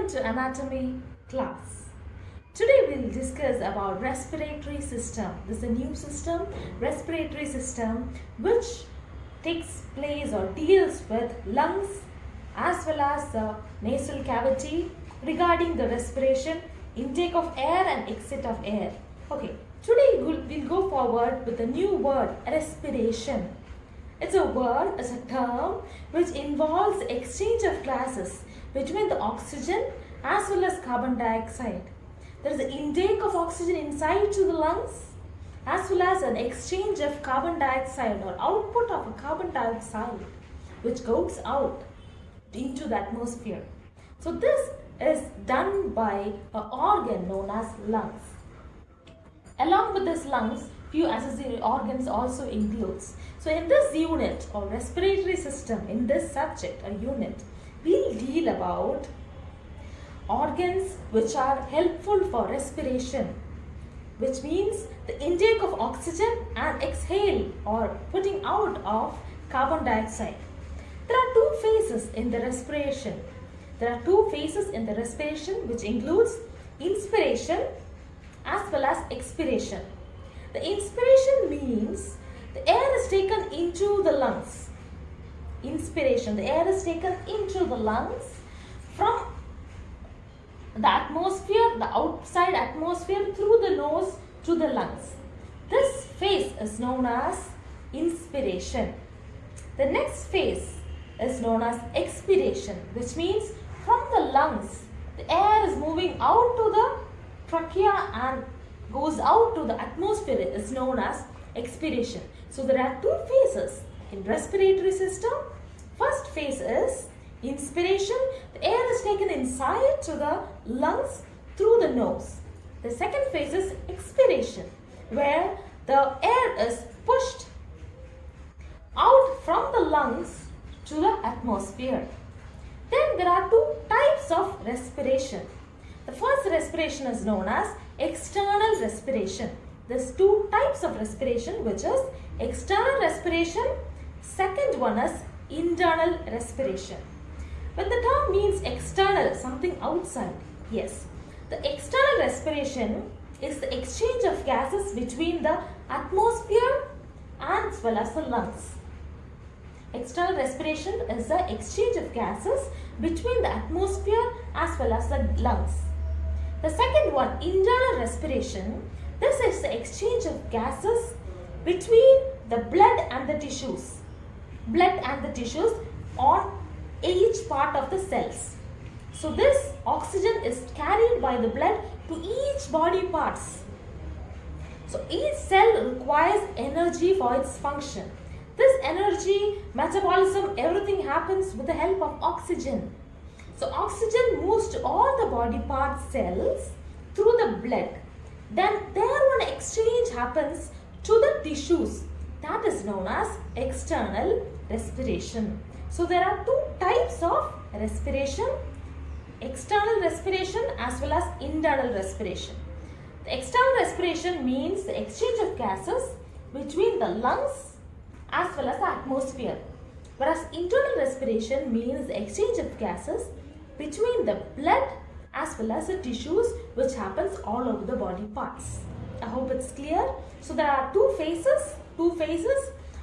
Welcome to anatomy class. Today we'll discuss about respiratory system. This is a new system, respiratory system, which takes place or deals with lungs as well as the nasal cavity regarding the respiration, intake of air and exit of air. Okay, today we'll go forward with a new word, respiration. It's a word, it's a term which involves the exchange of gases between the oxygen as well as carbon dioxide. There is an intake of oxygen inside to the lungs as well as an exchange of carbon dioxide or output of a carbon dioxide which goes out into the atmosphere. So this is done by an organ known as lungs. Along with this lungs, few accessory organs also includes. So in this unit or respiratory system, in this subject or unit, we'll deal about organs which are helpful for respiration, which means the intake of oxygen and exhale or putting out of carbon dioxide. There are two phases in the respiration. There are two phases in the respiration which includes inspiration as well as expiration. The inspiration means the air is taken into the lungs. Inspiration, the air is taken into the lungs from the atmosphere, the outside atmosphere through the nose to the lungs. This phase is known as inspiration. The next phase is known as expiration, which means from the lungs, the air is moving out to the trachea and goes out to the atmosphere. It is known as expiration. So there are two phases in respiratory system. First phase is inspiration. The air is taken inside to the lungs through the nose. The second phase is expiration, where the air is pushed out from the lungs to the atmosphere. Then there are two types of respiration. The first respiration is known as external respiration. There's two types of respiration, which is external respiration. Second one is internal respiration. When the term means external, something outside, yes. The external respiration is the exchange of gases between the atmosphere as well as the lungs. External respiration is the exchange of gases between the atmosphere as well as the lungs. The second one, internal respiration, this is the exchange of gases between the blood and the tissues. Blood and the tissues on each part of the cells. So this oxygen is carried by the blood to each body parts. So each cell requires energy for its function. This energy, metabolism, everything happens with the help of oxygen. So oxygen moves to all the body part cells through the blood. Then there one exchange happens to the tissues. That is known as external respiration. So there are two types of respiration, external respiration as well as internal respiration. The external respiration means the exchange of gases between the lungs as well as the atmosphere. Whereas internal respiration means the exchange of gases between the blood as well as the tissues, which happens all over the body parts. I hope it's clear. So there are two phases,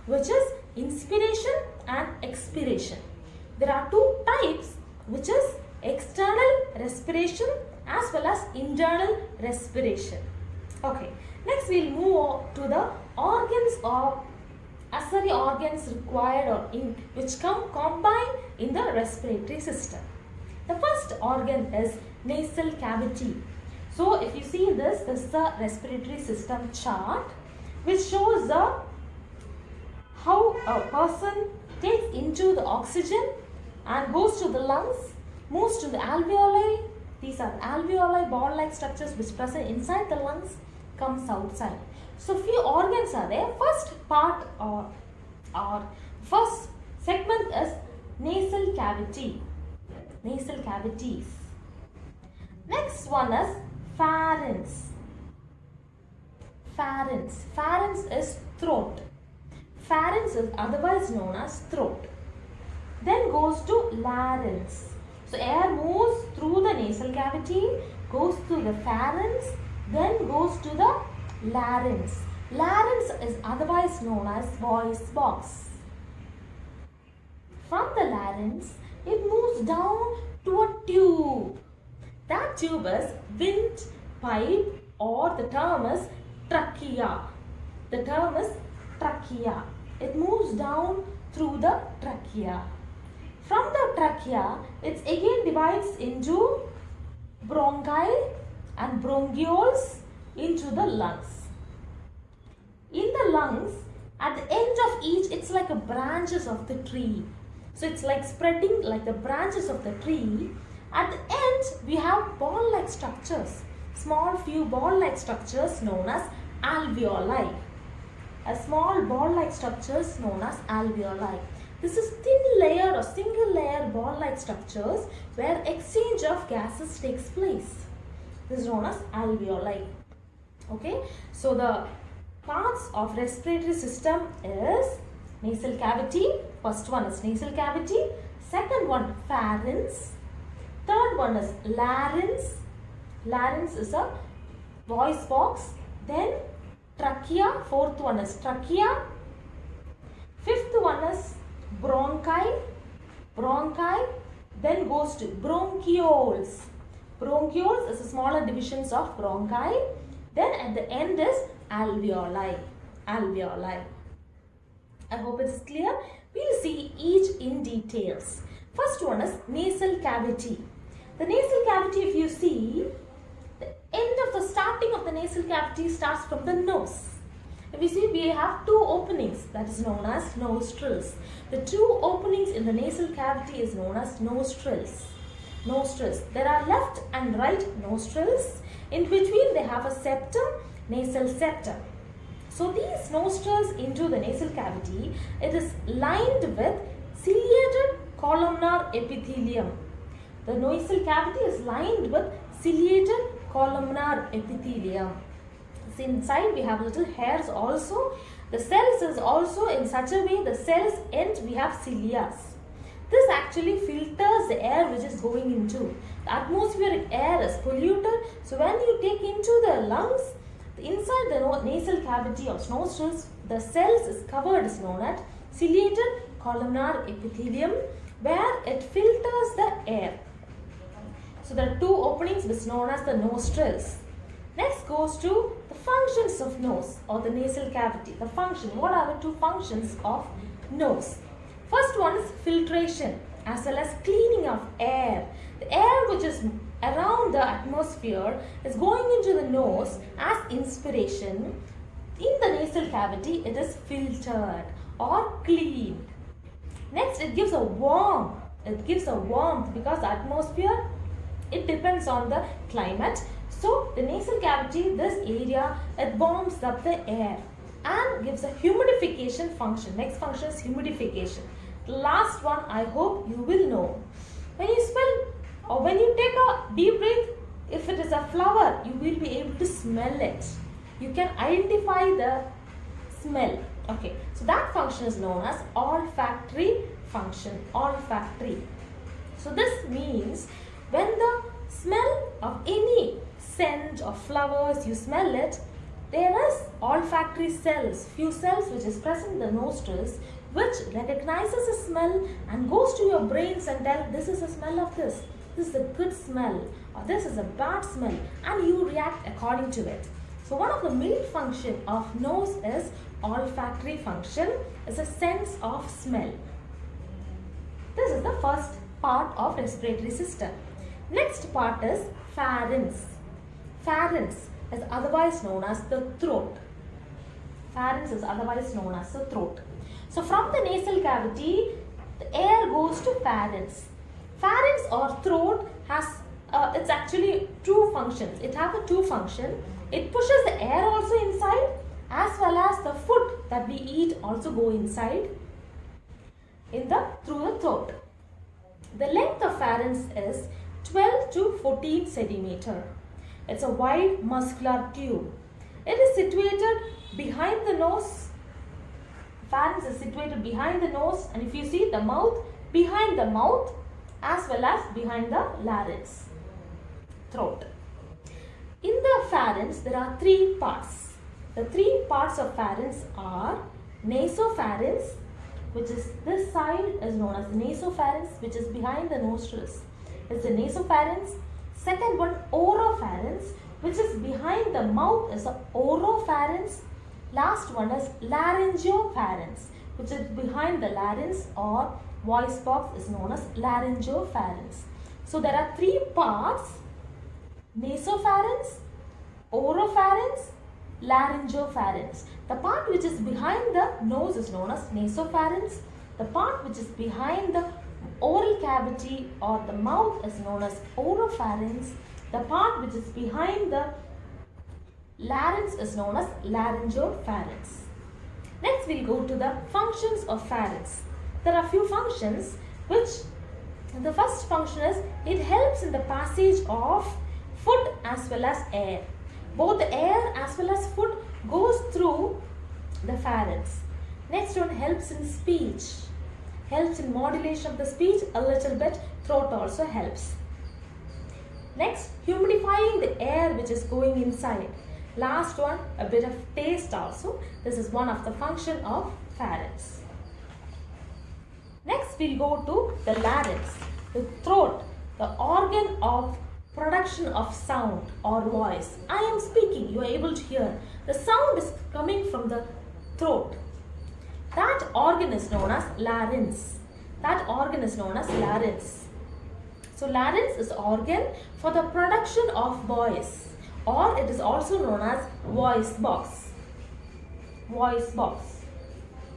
which is inspiration and expiration. There are two types, which is external respiration as well as internal respiration. Okay, next we'll move on to the organs or accessory organs required or which come combined in the respiratory system. The first organ is nasal cavity. So if you see this is the respiratory system chart which shows how a person takes into the oxygen and goes to the lungs, moves to the alveoli. These are alveoli, ball-like structures which present inside the lungs, comes outside. So few organs are there. First part or first segment is nasal cavity. Nasal cavities. Next one is pharynx. Pharynx. Pharynx is throat. Pharynx is otherwise known as throat. Then goes to larynx. So air moves through the nasal cavity, goes to the pharynx, then goes to the larynx. Larynx is otherwise known as voice box. From the larynx, it moves down to a tube. That tube is windpipe, or the term is trachea. The term is trachea. It moves down through the trachea. From the trachea, it again divides into bronchi and bronchioles into the lungs. In the lungs, at the end of each, it's like a branches of the tree. So it's like spreading like the branches of the tree. At the end, we have ball-like structures. Small few ball-like structures known as alveoli. A small ball-like structures known as alveoli. This is thin layer or single layer ball-like structures where exchange of gases takes place. This is known as alveoli. Okay, so the parts of respiratory system is nasal cavity. First one is nasal cavity. Second one pharynx. Third one is larynx. Larynx is a voice box. Then trachea. Fourth one is trachea. Fifth one is bronchi. Bronchi. Then goes to bronchioles. Bronchioles is a smaller divisions of bronchi. Then at the end is alveoli. Alveoli. I hope it is clear. We'll see each in details. First one is nasal cavity. The nasal cavity, if you see, the end of the starting of the nasal cavity starts from the nose. If you see, we have two openings, that is known as nostrils. The two openings in the nasal cavity is known as nostrils. Nostrils. There are left and right nostrils. In between they have a septum, nasal septum. So these nostrils into the nasal cavity, it is lined with ciliated columnar epithelium. The nasal cavity is lined with ciliated columnar epithelium. So inside we have little hairs also. The cells is also in such a way, the cells end we have cilia. This actually filters the air which is going into. The atmospheric air is polluted. So when you take into the lungs, inside the nasal cavity or nostrils, the cells is covered is known as ciliated columnar epithelium, where it filters the air. So there are two openings which is known as the nostrils. Next goes to the functions of nose or the nasal cavity. The function. What are the two functions of nose? First one is filtration as well as cleaning of air. The air which is around the atmosphere is going into the nose as inspiration. In the nasal cavity, it is filtered or cleaned. Next, it gives a warmth. It gives a warmth because the atmosphere, it depends on the climate. So, the nasal cavity, this area, it warms up the air and gives a humidification function. Next function is humidification. The last one, I hope you will know. When you smell or when you take a deep breath, if it is a flower, you will be able to smell it. You can identify the smell. Okay, so that function is known as olfactory function. Olfactory. So this means when the smell of any scent of flowers, you smell it, there is olfactory cells, few cells which is present in the nostrils, which recognizes a smell and goes to your brains and tell this is a smell of this. This is a good smell or this is a bad smell, and you react according to it. So one of the main function of nose is olfactory function, is a sense of smell. This is the first part of respiratory system. Next part is pharynx. Pharynx is otherwise known as the throat. Pharynx is otherwise known as the throat. So from the nasal cavity, the air goes to pharynx. Pharynx or throat has, it's actually two functions. It has a two function. It pushes the air also inside, as well as the food that we eat also go inside through the throat. The length of pharynx is 12 to 14 centimeter. It's a wide muscular tube. It is situated behind the nose. Pharynx is situated behind the nose, and if you see the mouth, behind the mouth as well as behind the larynx. throat. In the pharynx, there are three parts. The three parts of pharynx are nasopharynx, which is this side is known as nasopharynx, which is behind the nostrils. It's the nasopharynx. Second one, oropharynx, which is behind the mouth, is the oropharynx. Last one is laryngopharynx, which is behind the larynx or voice box, is known as laryngopharynx. So there are three parts: nasopharynx, oropharynx, laryngopharynx. The part which is behind the nose is known as nasopharynx. The part which is behind the oral cavity or the mouth is known as oropharynx. The part which is behind the larynx is known as laryngopharynx. Next we'll go to the functions of pharynx. There are few functions which the first function is it helps in the passage of food as well as air. Both the air as well as food goes through the pharynx. Next one helps in speech. Helps in modulation of the speech a little bit. Throat also helps. Next, humidifying the air which is going inside. Last one, a bit of taste also. This is one of the function of pharynx. Next, we'll go to the larynx, the throat, the organ of production of sound or voice. I am speaking, you are able to hear. The sound is coming from the throat. That organ is known as larynx. That organ is known as larynx. So larynx is the organ for the production of voice, or it is also known as voice box. Voice box.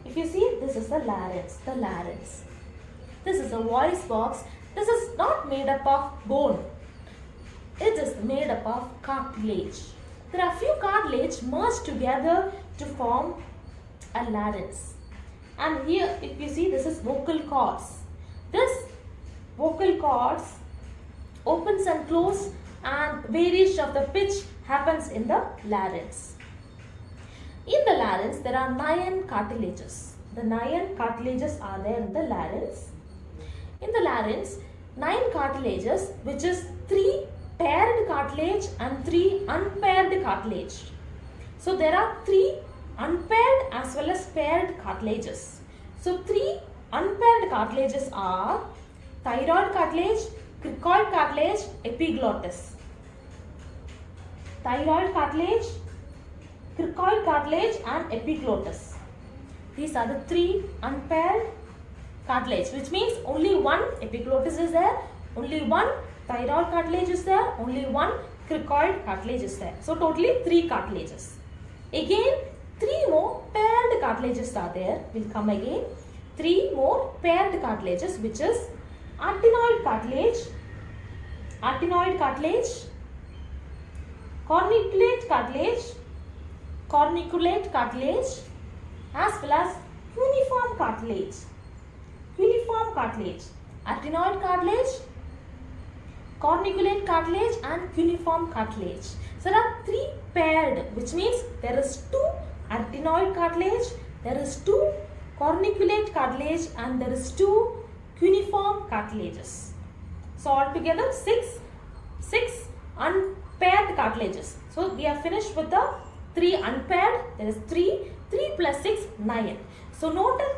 If you see, this is the larynx. The larynx. This is a voice box. This is not made up of bone. It is made up of cartilage. There are few cartilage merged together to form a larynx. And here, if you see, this is vocal cords. This vocal cords opens and close, and variation of the pitch happens in the larynx. In the larynx, there are 9 cartilages. The 9 cartilages are there in the larynx. In the larynx, 9 cartilages, which is 3 paired cartilage and 3 unpaired cartilage. So there are 3 unpaired as well as paired cartilages. So 3 unpaired cartilages are thyroid cartilage, cricoid cartilage, epiglottis. Thyroid cartilage, cricoid cartilage and epiglottis. These are the 3 unpaired cartilage, which means only one epiglottis is there, only one thyroid cartilage is there, only one cricoid cartilage is there. So totally 3 cartilages. Again, 3 more paired cartilages are there. Will come again. 3 more paired cartilages, which is arytenoid cartilage, arytenoid cartilage, corniculate cartilage, corniculate cartilage, as well as cuneiform cartilage. Cuneiform cartilage, arytenoid cartilage, corniculate cartilage and cuneiform cartilage. So there are 3 paired, which means there is 2 arytenoid cartilage, there is 2 corniculate cartilage and there is 2 cuneiform cartilages. So altogether 6 unpaired cartilages. So we are finished with the 3 unpaired. There is 3 plus 6, 9. So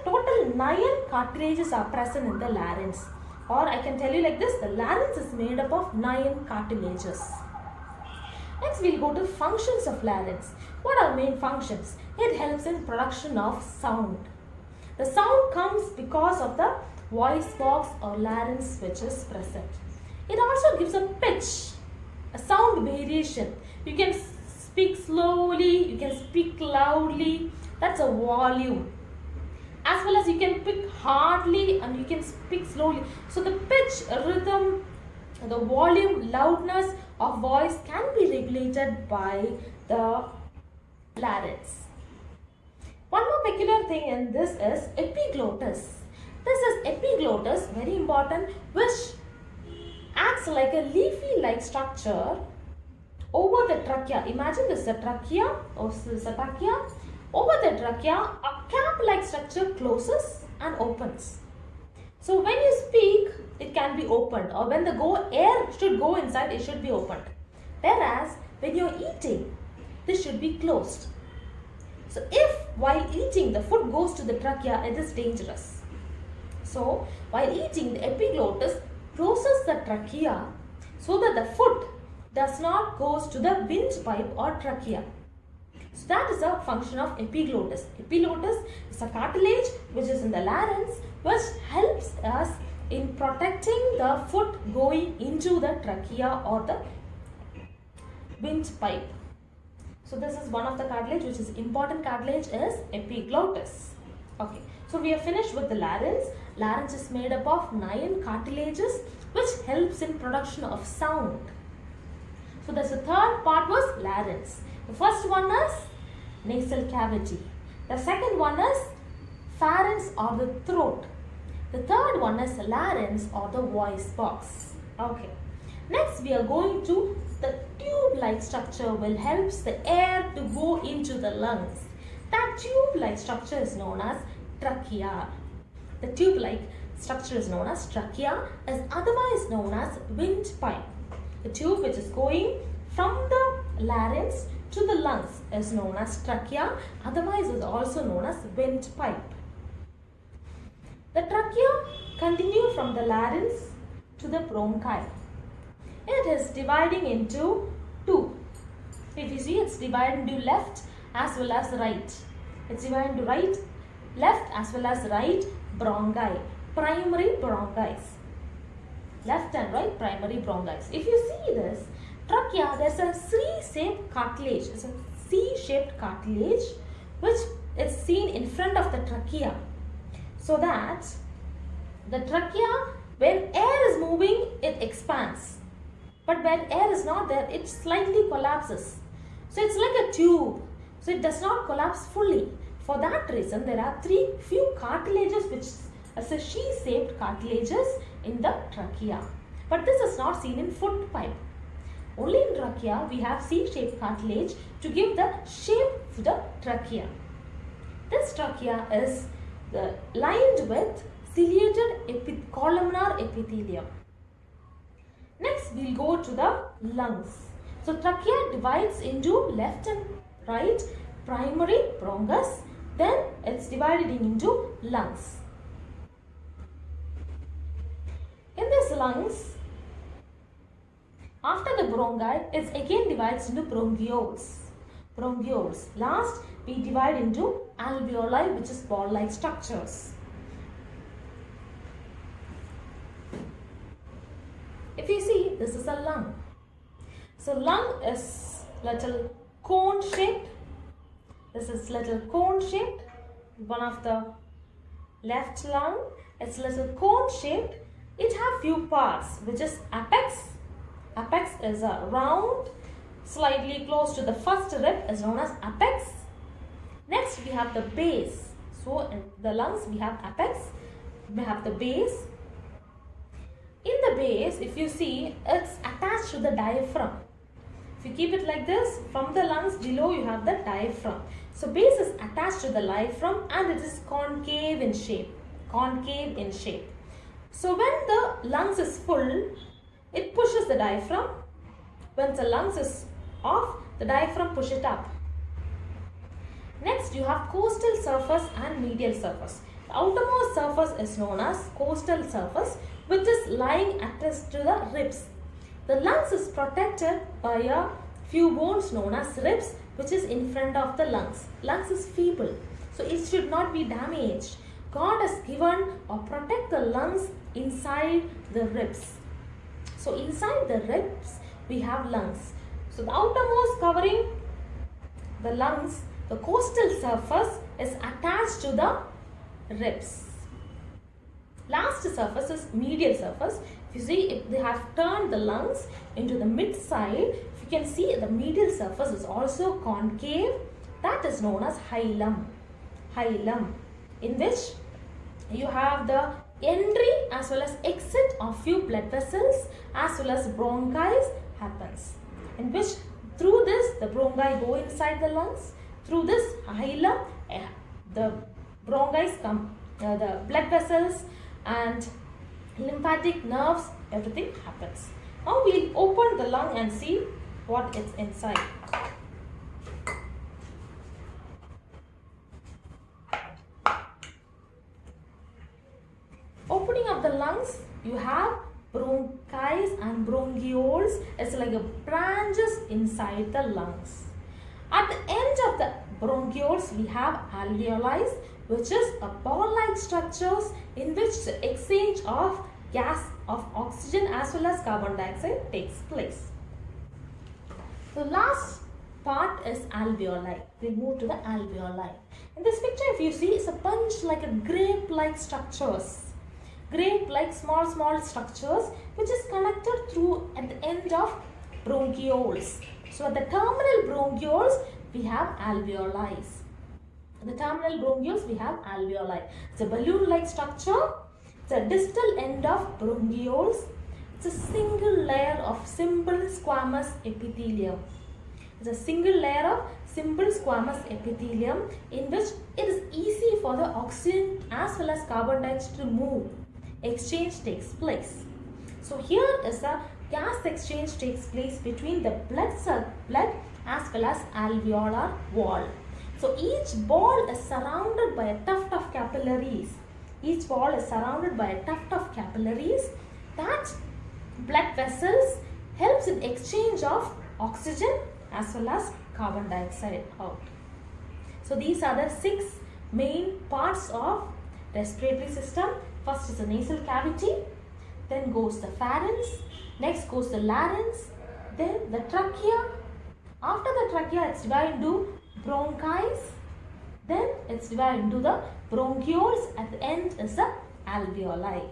total 9 cartilages are present in the larynx. Or I can tell you like this, the larynx is made up of 9 cartilages. Next we will go to functions of larynx. What are main functions? It helps in production of sound. The sound comes because of the voice box or larynx which is present. It also gives a pitch, a sound variation. You can speak slowly, you can speak loudly, that's a volume. As well as you can speak hardly and you can speak slowly. So the pitch, rhythm, the volume, loudness of voice can be regulated by the larynx. One more peculiar thing in this is epiglottis. This is epiglottis, very important, which acts like a leafy-like structure over the trachea. Imagine this is a trachea, or this is a trachea. Over the trachea, a cap-like structure closes and opens. So when you speak, it can be opened, or when the air should go inside, it should be opened. Whereas when you're eating, this should be closed. So if while eating the food goes to the trachea, it is dangerous. So while eating, the epiglottis closes the trachea so that the food does not goes to the windpipe or trachea. So that is a function of epiglottis. Epiglottis is a cartilage which is in the larynx, which helps us in protecting the food going into the trachea or the windpipe. So this is one of the cartilage which is important cartilage is epiglottis. Okay, so we are finished with the larynx. Larynx is made up of 9 cartilages which helps in production of sound. So the third part was larynx. The first one is nasal cavity. The second one is pharynx or the throat. The third one is larynx or the voice box. Okay. Next we are going to the tube-like structure will helps the air to go into the lungs. That tube-like structure is known as trachea. The tube-like structure is known as trachea, is otherwise known as windpipe. The tube which is going from the larynx to the lungs is known as trachea, otherwise is also known as windpipe. The trachea continues from the larynx to the bronchi. It is dividing into 2. If you see, it's divided into left as well as right. It's divided into right, left as well as right bronchi, primary bronchi. Left and right primary bronchi. If you see this trachea, there's a C-shaped cartilage. It's a C-shaped cartilage which is seen in front of the trachea. So that the trachea, when air is moving, it expands. But when air is not there, it slightly collapses. So it's like a tube. So it does not collapse fully. For that reason, there are few cartilages which as a C-shaped cartilages in the trachea. But this is not seen in foot pipe. Only in trachea we have C-shaped cartilage to give the shape to the trachea. This trachea is lined with ciliated columnar epithelium. Next we will go to the lungs. So trachea divides into left and right primary bronchus, then it's divided into lungs. In this lungs, after the bronchi, it again divides into bronchioles. Bronchioles. Last, we divide into alveoli, which is ball-like structures. If you see, this is a lung. So lung is little cone shaped. This is little cone shaped. One of the left lung, it's little cone shaped. It have few parts, which is apex. Apex is a round, slightly close to the first rib is known as apex. Next we have the base. So in the lungs we have apex, we have the base. In the base, if you see, it's attached to the diaphragm. If you keep it like this, from the lungs below you have the diaphragm. So base is attached to the diaphragm and it is concave in shape. Concave in shape. So when the lungs is full, it pushes the diaphragm. When the lungs is off, the diaphragm pushes it up. Next you have costal surface and medial surface. The outermost surface is known as costal surface, which is lying attached to the ribs. The lungs is protected by a few bones known as ribs, which is in front of the lungs. Lungs is feeble, so it should not be damaged. God has given or protect the lungs inside the ribs. So inside the ribs we have lungs. So the outermost covering the lungs, the costal surface is attached to the ribs. Last surface is medial surface. If you see, if they have turned the lungs into the mid side, if you can see the medial surface is also concave. That is known as hilum. Hilum, in which you have the entry as well as exit of few blood vessels as well as bronchi happens. In which through this the bronchi go inside the lungs. Through this hilum, the bronchi come, the blood vessels and lymphatic nerves, everything happens. Now we'll open the lung and see what is inside. Opening of the lungs, you have bronchi and bronchioles. It's like a branches inside the lungs. At the end of the bronchioles, we have alveoli, which is a ball-like structures in which the exchange of gas of oxygen as well as carbon dioxide takes place. The last part is alveoli. We move to the alveoli. In this picture, if you see, it's a bunch like a grape-like structures. Grape-like small structures which is connected through at the end of bronchioles. So at the terminal bronchioles, we have alveoli. At the terminal bronchioles, we have alveoli. It's a balloon-like structure. It's a distal end of bronchioles. It's a single layer of simple squamous epithelium. It's a single layer of simple squamous epithelium in which it is easy for the oxygen as well as carbon dioxide to move. Exchange takes place. So here is a gas exchange takes place between the blood as well as alveolar wall. So each ball is surrounded by a tuft of capillaries. Each ball is surrounded by a tuft of capillaries. That blood vessels helps in exchange of oxygen as well as carbon dioxide out. So these are the 6 main parts of respiratory system. First is the nasal cavity, then goes the pharynx, next goes the larynx, then the trachea. After the trachea, it's divided into bronchi, then it's divided into the bronchioles. At the end is the alveoli.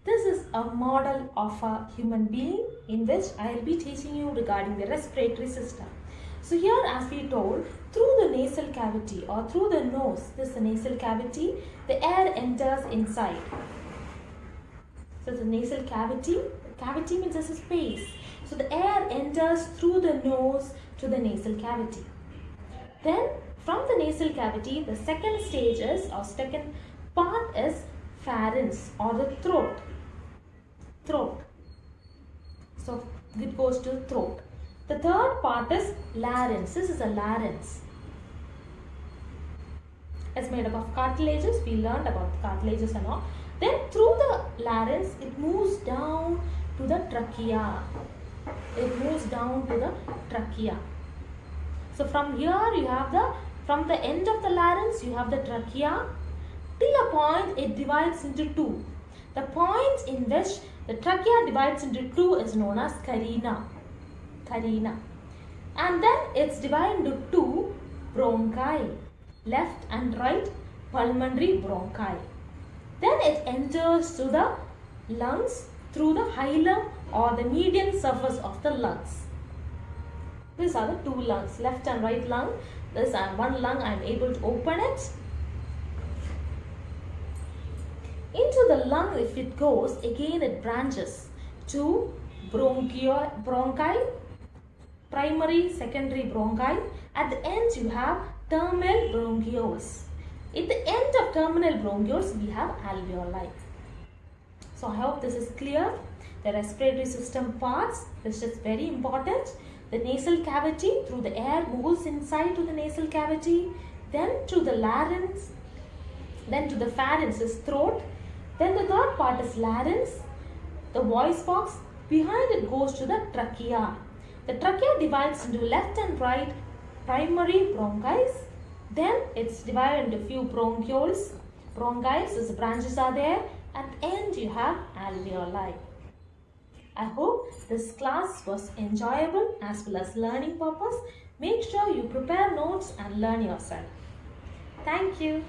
This is a model of a human being in which I will be teaching you regarding the respiratory system. So here, as we told, through the nasal cavity or through the nose, this is the nasal cavity, the air enters inside. So the nasal cavity means there's a space. So the air enters through the nose to the nasal cavity. Then from the nasal cavity, the second stage is, or second part is pharynx or the throat. So it goes to throat. The third part is larynx. This is a larynx. It's made up of cartilages. We learned about cartilages and all. Then through the larynx, it moves down to the trachea. So from here you have from the end of the larynx, you have the trachea. Till a point, it divides into 2. The point in which the trachea divides into 2 is known as carina. And then it's divided into 2 bronchi, left and right pulmonary bronchi. Then it enters to the lungs through the hilum or the median surface of the lungs. These are the 2 lungs, left and right lung. This one lung, I am able to open it. Into the lung, if it goes, again it branches to bronchi, primary, secondary bronchi. At the end, you have terminal bronchioles. At the end of terminal bronchioles, we have alveoli. So I hope this is clear. The respiratory system parts, this is very important. The nasal cavity, through the air moves inside to the nasal cavity, then to the larynx, then to the pharynx is throat, then the third part is larynx, the voice box, behind it goes to the trachea. The trachea divides into left and right primary bronchi, then it's divided into few bronchioles. Bronchi, so the branches are there. At the end you have alveoli. I hope this class was enjoyable as well as learning purpose. Make sure you prepare notes and learn yourself. Thank you.